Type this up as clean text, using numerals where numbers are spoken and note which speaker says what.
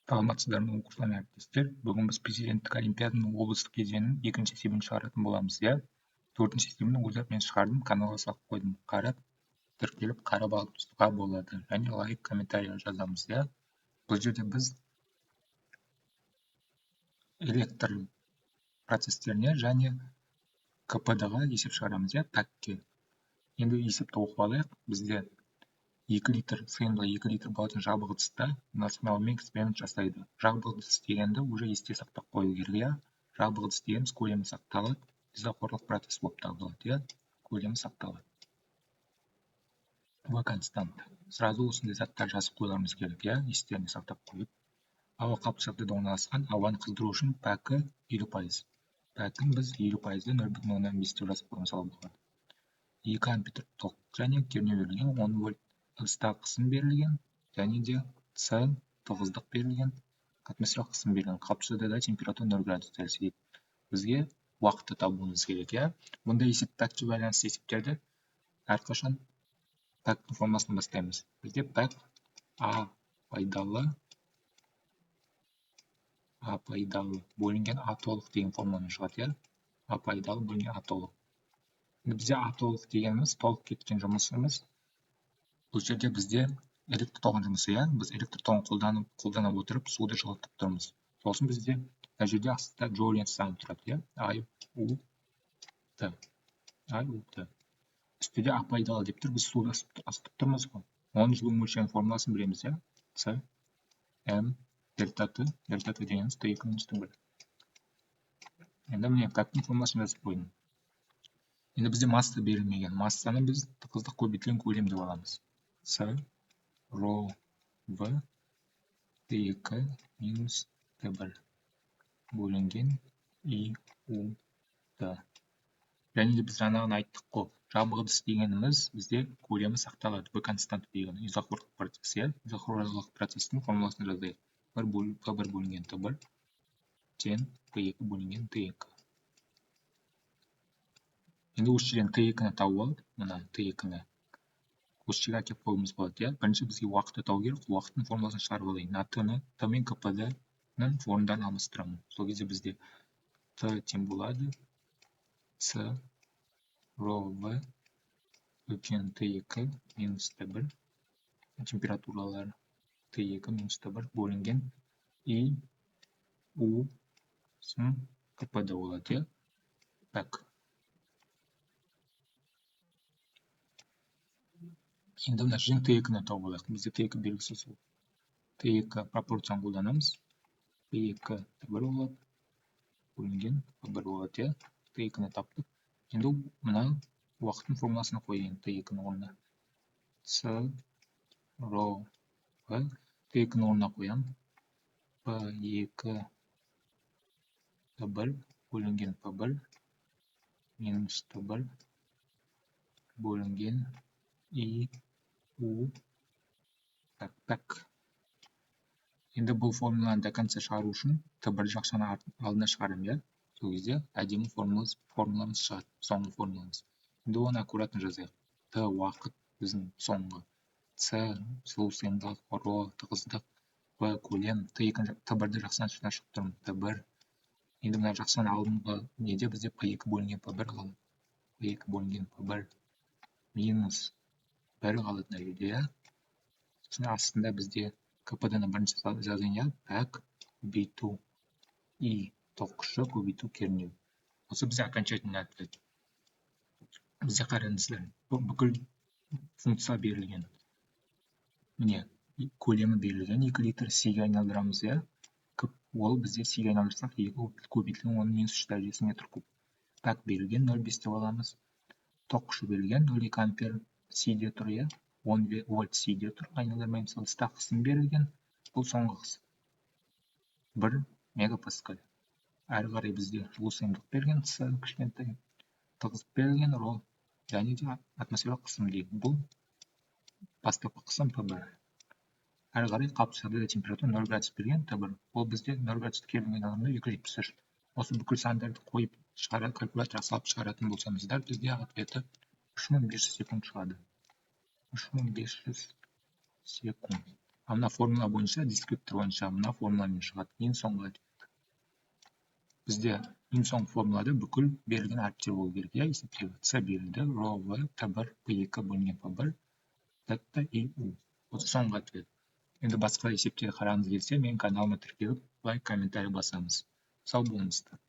Speaker 1: Саламатсыздар ма оқушылар мен әріптестер. Бүгін біз президенттік олимпиаданың облыстық кезеңінің екінші есебін шығаратын боламыз, иә. Төртінші есебін өзі мен шығардым, каналға салып қойдым. Қарап, тіркеліп қарап алуға болады. Және лайк, комментарий жазамыз, иә. Бұл жерде біз электр процестеріне және КПД-ға есеп шығарамыз, иә, пәкке. Енді есепті оқып алайық. Бізде 2 литр сыйымдылығы 2 литр болатын жабық ыдыста националмен эксперимент жасайды. Жабық ыдыс дегенді уже есте сақтап қою керек, иә. Жабық ыдыс дегеніміз көлемі сақталады, изохорлық процесс болып табылады, иә. Көлемі сақталады. В константа. Сразу осындай заттар жазып қоюымыз керек, иә, естеріне сақтап қойып. Ауа қапшықтарда орналасқан ауаны қыздыру үшін пәкі 50%. Пәкін біз 50%-ді 0,05 деп жазып қоюымыз болады. 2 ампер ток және кернеу берілген, 10 вольт ыдыстағы қысым берілген, және де С тығыздық берілген, атмосфералық қысым берілген. Қапшығында температура 0 градус Цельсий. Бізге уақытты табуымыз керек, иә. Бұндай пәкке байланысты есептерді әрқашан пәктің формуласын бастаймыз. Бізде пәк А пайдалы бөлінген А толық деген формуламен шығады, иә. А пайдалы бөлінген А толық. Бізде А толық дегеніміз толық кеткен жұмысымыз. Бұл жерде бізде электр тоғын жұмысы, иә. Біз электр тоғын қолданып отырып суды жылытып тұрмыз. Сосын бізде мына жерде астында джоуль саны тұрады, иә. I-U-T. Үстіде А пайдалы деп тұр, біз суды ысытып тұрмыз ғой. Оның жылу мөлшерінің формуласын білеміз, иә. С М дельта Т дегеніміз Т2-1. Енді міне пәктің формуласын жазып қойдым. Енді бізде масса берілмеген. Массаны біз тығыздық көбейтілген көлем деп аламыз. С ро В Т2 минус Т1 бөлінген I-U-T. Және де біз жаңағыны айттық қой. Жабық ыдыс дегеніміз бізде көлемі сақталады. В константа деген изохорлық процесс, иә. Изохорлық процестің формуласын жазайық. П1 бөлінген Т1 тең П2 бөлінген Т2. Енді осы жерден Т2-ні тауып алып, мына Т2-ні осы жерге әкеп қоюымыз болады, иә. Бірінші бізге уақытты тауып керек, уақыттың формуласын шығарып алайын. Т мен КПД-ның орындарын алмастырамын. Сол кезде бізде Т тең болады С ро В үлкен Т2 минус Т1 температуралары Т2 минус Т1 бөлінген I-U сын КПД болады, иә. Пәк. Енді мына жерден Т2-ні тауып алайық. Бізде Т2 белгісі сол. Т2 пропорцияны қолданамыз. П2 Т1 болады. Бөлінген П1 болады, иә. Т2-ні таптық. Енді мына уақыттың формуласын қояйын Т2-ның орнына. С ро В Т2-ның орнына қоям. П2 Т1 бөлінген П1 минус Т1 бөлінген I-U пәк. Енді бұл формуланы до конца шығару үшін Т1 жақшаны алдына шығарым, иә. Сол кезде әдемі формуламыз шығады, соңғы формуламыз. Енді оны аккуратно жазайық. Т уақыт біздің соңғы. С жылу сыйымдылық, ро тығыздық, П көлем, Т1-ді жақсынан шығып тұрмын, Т1. Енді мына жақсан алдыңғы неде бізде П2 бөлінген П1 қалды. П2 бөлінген П1 минус 1 қалды мына жерде, иә. Сосын астында бізде КПД-ні бірінші жазайын, иә. Пәк көбейту И тоқшы көбейту кернеу. Осы бізде окончательный ответ. Бізде қараңыздар, бүкіл функция берілген. Міне, көлемі берілген 2 литр С-ге айналдырамыз, иә. Ол бізде С-ге айналдырсақ, көбейтілген 10 минус 3 дәрежесі метр куб. Пәк берілген 0,5 деп аламыз. Тоқшы берілген 0,2 ампер С-де тұр, иә. 10 вольт С-де тұр. Айналдырмаймыз. Ыдыста қысым берілген. Бұл соңғы қысым. 1 мегапаскаль. Әрі қарай бізде жылу сыйымдылық берілген, С кішкентай, тығыздық берілген, ро, және де атмосфералық қысым дейін. Бұл бастапқы қысым П1. Әрі қарай қапшығында температура 0 градус берген Т1. Ол бізде 0 градус кернеумен алғанда 273. Осы бүкіл сандарды қойып калькуляторға салып шығаратын болсаңыздар, бізде ответі 3500 секунд шығады. 3500 секунд. мына формула боюнча, дескриптор боюнча мына формула менен чыгат. Эң соңку ответ. Бизде эң соңку формулада бүкүл берилген арифтер болуу керек. Эсептелип C берилди. Ро В, T1, P2 бөлүнгөн P1, дельта И У. Бул соңку ответ. Эndi башка эсептерди карагыңыз келсе, менин каналыма тиркелип, лайк, комментарий басаңыз. Сау болуңуздар.